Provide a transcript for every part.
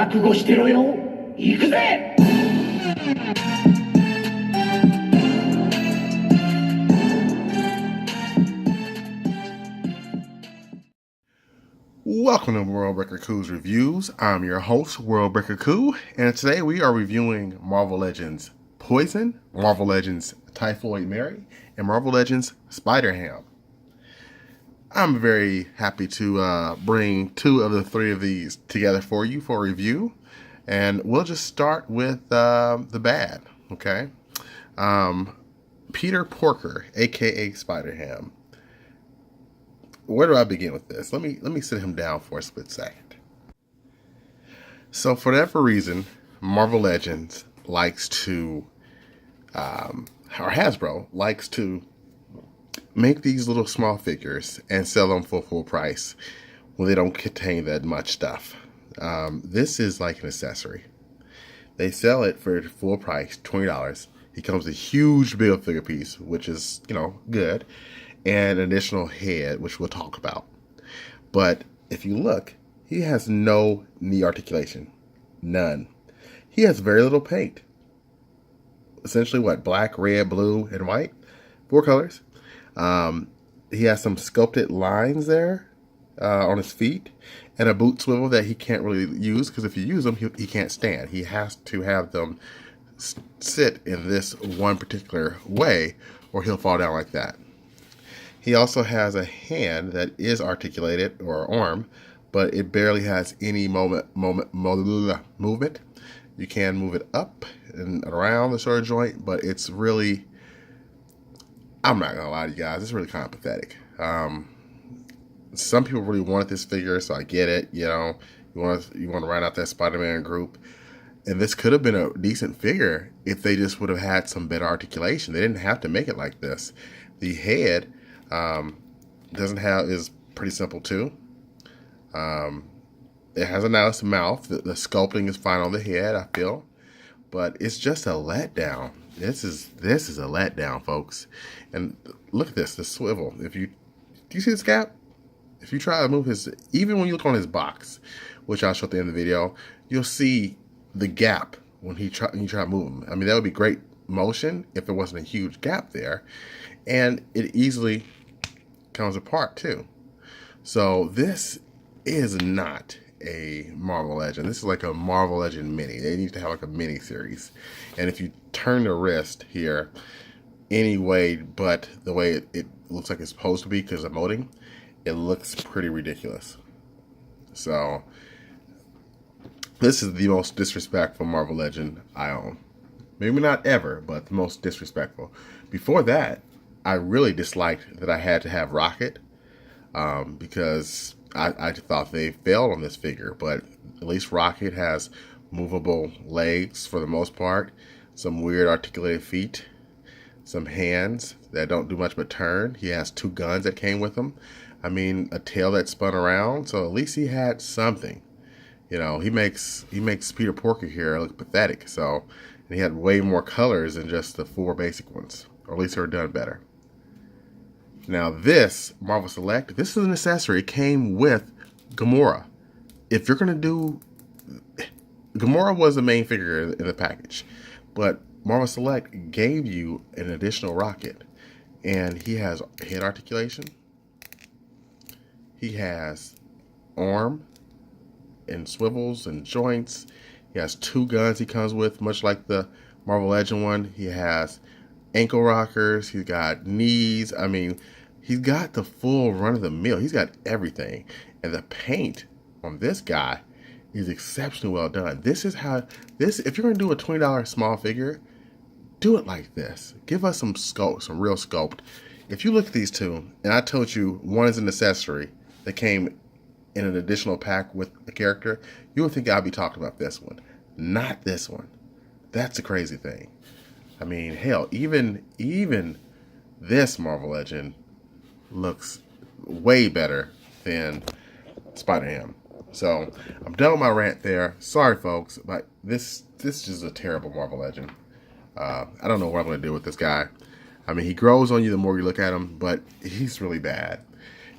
覚悟してろよ。行くぜ。Welcome to World Record Coo's Reviews. I'm your host, World Record Coo, and today we are reviewing Marvel Legends Poison, Marvel Legends Typloid Mary, and Marvel Legends Spiderham. I'm very happy to bring two of the three of these together for you for review, and we'll just start with the bad, okay? Peter Porker, aka Spiderham. Where do I begin with this? Let me sit him down for a split second. So for whatever reason, Marvel Legends likes to, or Hasbro likes to make these little small figures and sell them for full price when they don't contain that much stuff. This is like an accessory. They sell it for full price, $20. It comes with a huge build figure piece, which is, good, and an additional head, which we'll talk about. But if you look, he has no knee articulation. None. He has very little paint. Essentially what? Black, red, blue, and white. 4 colors. He has some sculpted lines there on his feet, and a boot swivel that he can't really use, because if you use them, he can't stand. He has to have them sit in this one particular way, or he'll fall down like that. He also has a hand that is articulated, or arm, but it barely has any movement. You can move it up and around the shoulder joint, but it's really, I'm not gonna lie to you guys, it's really kind of pathetic. Some people really wanted this figure, so I get it. You want to ride out that Spider-Man group, and this could have been a decent figure if they just would have had some better articulation. They didn't have to make it like this. The head is pretty simple too. It has a nice mouth. The sculpting is fine on the head, I feel, but it's just a letdown. This is a letdown, folks. And look at this, the swivel. Do you see this gap? If you try to move even when you look on his box, which I'll show at the end of the video, you'll see the gap when you try to move him. I mean, that would be great motion if there wasn't a huge gap there, and it easily comes apart too. So this is not a Marvel Legend. This is like a Marvel Legend mini. They need to have like a mini series. And if you turn the wrist here any way but the way it looks like it's supposed to be because of molding, it looks pretty ridiculous. So this is the most disrespectful Marvel Legend I own. Maybe not ever, but the most disrespectful. Before that, I really disliked that I had to have Rocket, because I thought they failed on this figure, but at least Rocket has movable legs for the most part, some weird articulated feet, some hands that don't do much but turn. He has 2 guns that came with him. I mean, a tail that spun around, so at least he had something. He makes Peter Porker here look pathetic. So, and he had way more colors than just the 4 basic ones, or at least they were done better. Now this Marvel Select, this is an accessory. It came with Gamora. If you're gonna do, Gamora was the main figure in the package, but Marvel Select gave you an additional Rocket, and he has head articulation. He has arm and swivels and joints. He has 2 guns he comes with, much like the Marvel Legend one. He has ankle rockers. He's got knees. I mean, he's got the full run of the mill. He's got everything. And the paint on this guy is exceptionally well done. If you're going to do a $20 small figure, do it like this. Give us some sculpt, some real sculpt. If you look at these two, and I told you one is an accessory that came in an additional pack with a character, you would think I'd be talking about this one. Not this one. That's a crazy thing. I mean, hell, even this Marvel Legend looks way better than Spiderham. So I'm done with my rant there. Sorry, folks, but this is a terrible Marvel Legend. I don't know what I'm going to do with this guy. I mean, he grows on you the more you look at him, but he's really bad.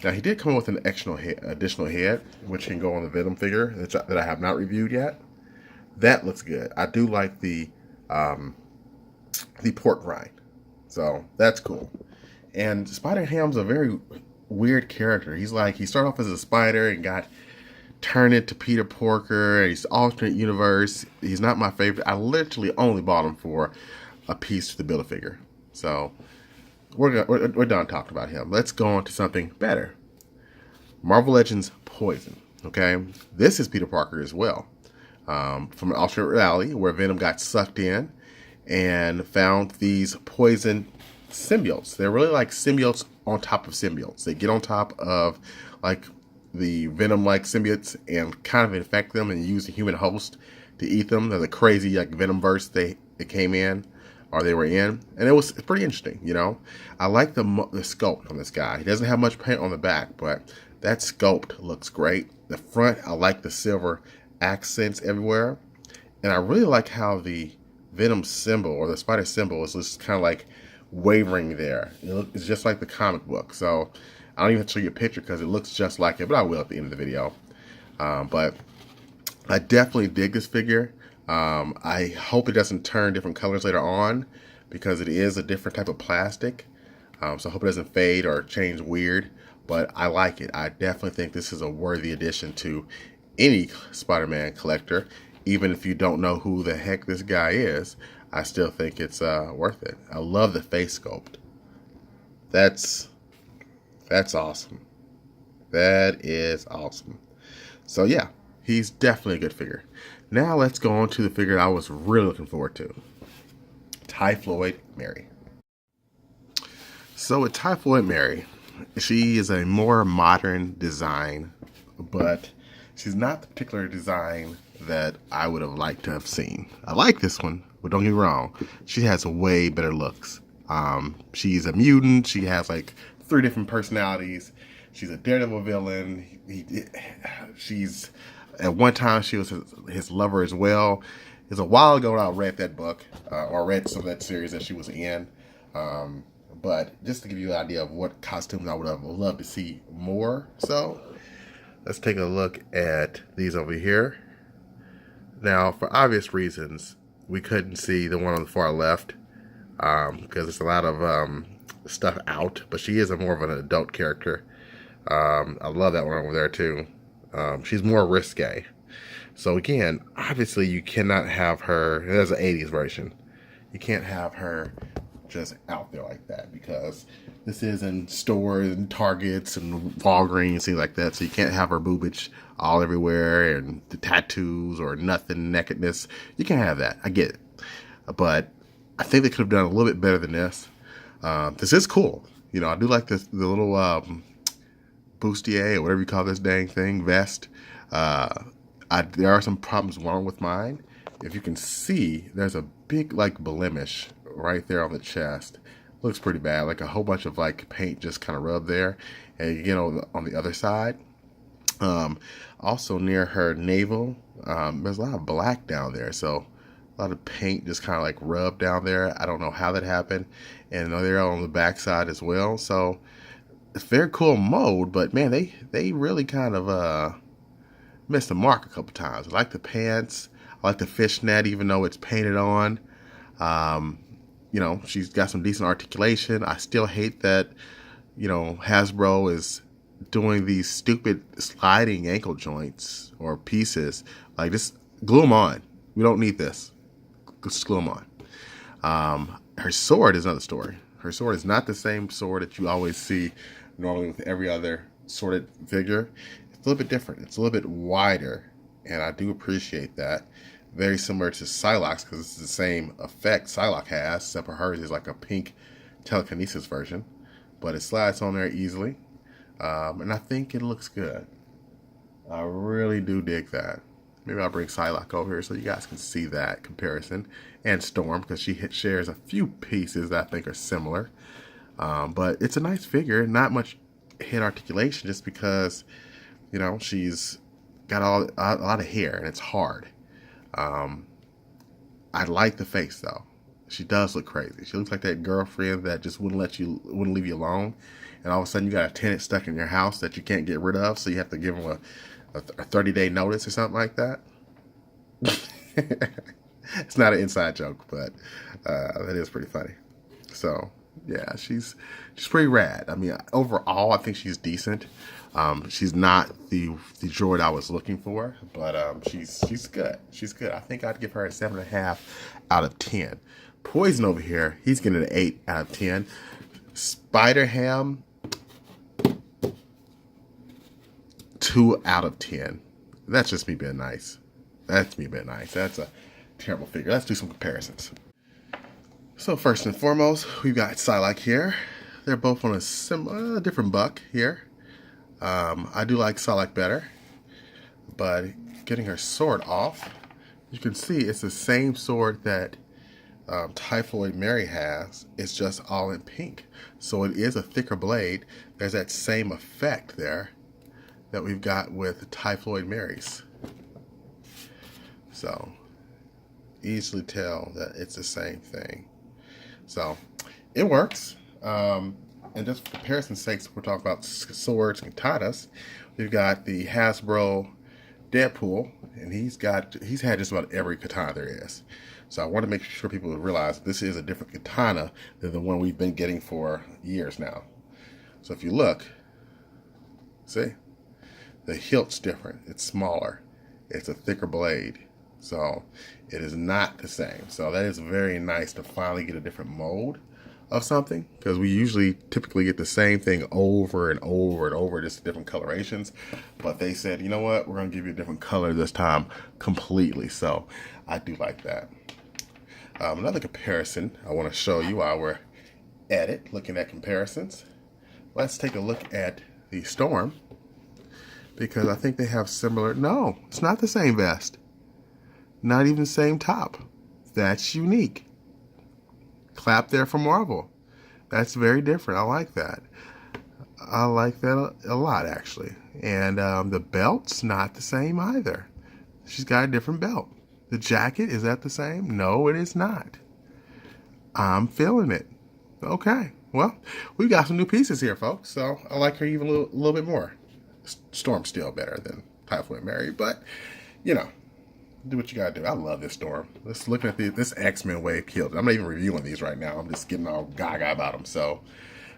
Now, he did come with an additional head, which can go on the Venom figure that I have not reviewed yet. That looks good. I do like the pork rind, so that's cool. And Spider-Ham's a very weird character. He's like, he started off as a spider and got turned into Peter Porker. He's alternate universe. He's not my favorite. I literally only bought him for a piece to the Build-A-Figure. So we're done talking about him. Let's go on to something better. Marvel Legends Poison. Okay, this is Peter Parker as well, from an alternate reality where Venom got sucked in and found these poison symbiotes. They're really like symbiotes on top of symbiotes. They get on top of like the Venom-like symbiotes and kind of infect them and use the human host to eat them. There's a crazy like Venomverse they came in or they were in, and it's pretty interesting. You know, I like the sculpt on this guy. He doesn't have much paint on the back, but that sculpt looks great. The front, I like the silver accents everywhere, and I really like how the Venom symbol or the spider symbol is just kind of like wavering there. It's just like the comic book. So I don't even show you a picture because it looks just like it, but I will at the end of the video. But I definitely dig this figure. I hope it doesn't turn different colors later on because it is a different type of plastic. So I hope it doesn't fade or change weird, but I like it. I definitely think this is a worthy addition to any Spider-Man collector. Even if you don't know who the heck this guy is, I still think it's worth it. I love the face sculpt. That's awesome. That is awesome. So yeah, he's definitely a good figure. Now let's go on to the figure I was really looking forward to. Typloid Mary. So with Typloid Mary, she is a more modern design, but she's not the particular design that I would have liked to have seen. I like this one, but don't get me wrong, she has way better looks. She's a mutant. She has like 3 different personalities. She's a Daredevil villain. She's at one time she was his lover as well. It's a while ago I read that book or read some of that series that she was in. But just to give you an idea of what costumes I would have loved to see more. So let's take a look at these over here. Now, for obvious reasons, we couldn't see the one on the far left because there's a lot of stuff out. But she is more of an adult character. I love that one over there too. She's more risque. So again, obviously you cannot have her. There's an 80s version. You can't have her just out there like that because this is in stores and Targets and Walgreens, things like that. So you can't have her boobage all everywhere and the tattoos or nothing, nakedness. You can't have that. I get it. But I think they could have done a little bit better than this. This is cool. You know, I do like this, the little bustier or whatever you call this dang thing, vest. There are some problems wrong with mine. If you can see, there's a big like blemish right there on the chest. Looks pretty bad, like a whole bunch of like paint just kind of rubbed there. And you know, on the other side, also near her navel, there's a lot of black down there. So a lot of paint just kind of like rubbed down there. I don't know how that happened. And they're on the back side as well. So it's very cool mode, but man, they really kind of missed the mark a couple times. I like the pants. I like the fishnet, even though it's painted on. You know, she's got some decent articulation. I still hate that, you know, Hasbro is doing these stupid sliding ankle joints or pieces. Like, just glue them on. We don't need this. Just glue them on. Her sword is another story. Her sword is not the same sword that you always see normally with every other sorted figure. It's a little bit different. It's a little bit wider, and I do appreciate that. Very similar to Psylocke's because it's the same effect Psylocke has, except for hers is like a pink telekinesis version. But it slides on there easily, and I think it looks good. I really do dig that. Maybe I'll bring Psylocke over here so you guys can see that comparison. And Storm, because she shares a few pieces that I think are similar. But it's a nice figure. Not much head articulation just because, you know, she's got a lot of hair and it's hard. I like the face though. She does look crazy. She looks like that girlfriend that just wouldn't leave you alone. And all of a sudden you got a tenant stuck in your house that you can't get rid of. So you have to give them a 30-day notice or something like that. It's not an inside joke, but that is pretty funny. So yeah, she's pretty rad. I mean, overall, I think she's decent. She's not the droid I was looking for, but she's good. She's good. I think I'd give her a 7.5 out of 10. Poison over here, he's getting an 8 out of 10. Spiderham, 2 out of 10. That's just me being nice. That's me being nice. That's a terrible figure. Let's do some comparisons. So first and foremost, we've got Psylocke here. They're both on a different buck here. I do like Psylocke better, but getting her sword off, you can see it's the same sword that Typloid Mary has. It's just all in pink. So it is a thicker blade. There's that same effect there that we've got with Typloid Mary's. So easily tell that it's the same thing. So it works. And just for comparison's sake, we're talking about swords and katanas. We've got the Hasbro Deadpool, and he's had just about every katana there is. So I want to make sure people realize this is a different katana than the one we've been getting for years now. So if you look, see, the hilt's different. It's smaller. It's a thicker blade. So it is not the same. So that is very nice to finally get a different mold of something, because we typically get the same thing over and over and over, just different colorations. But they said, you know what, we're going to give you a different color this time completely. So I do like that. Another comparison I want to show you while we're at it, looking at comparisons. Let's take a look at the Storm, because I think they have similar. No, it's not the same vest. Not even the same top. That's unique. Clap there for Marvel. That's very different. I like that. I like that a lot, actually. And the belt's not the same either. She's got a different belt. The jacket, is that the same? No, it is not. I'm feeling it. Okay. Well, we've got some new pieces here, folks. So I like her even a little bit more. Storm's still better than Typhoid Mary, but, you know, do what you gotta do. I love this Storm. Let's look at this X-Men wave killed. I'm not even reviewing these right now. I'm just getting all gaga about them. So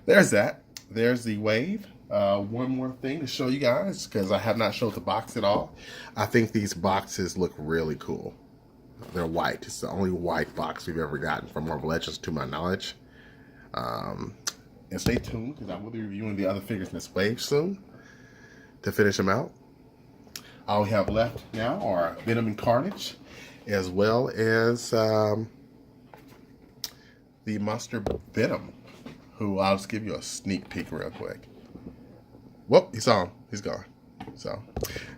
there's that. There's the wave. One more thing to show you guys, because I have not showed the box at all. I think these boxes look really cool. They're white. It's the only white box we've ever gotten from Marvel Legends, to my knowledge. And stay tuned, because I will be reviewing the other figures in this wave soon to finish them out. All we have left now are Venom and Carnage, as well as the Monster Venom, who I'll just give you a sneak peek real quick. Whoop, you saw him. He's gone. So,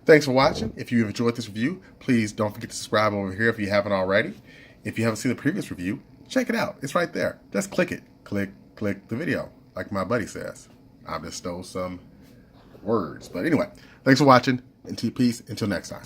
thanks for watching. If you enjoyed this review, please don't forget to subscribe over here if you haven't already. If you haven't seen the previous review, check it out. It's right there. Just click it. Click the video, like my buddy says. I just stole some words. But anyway, thanks for watching, and peace until next time.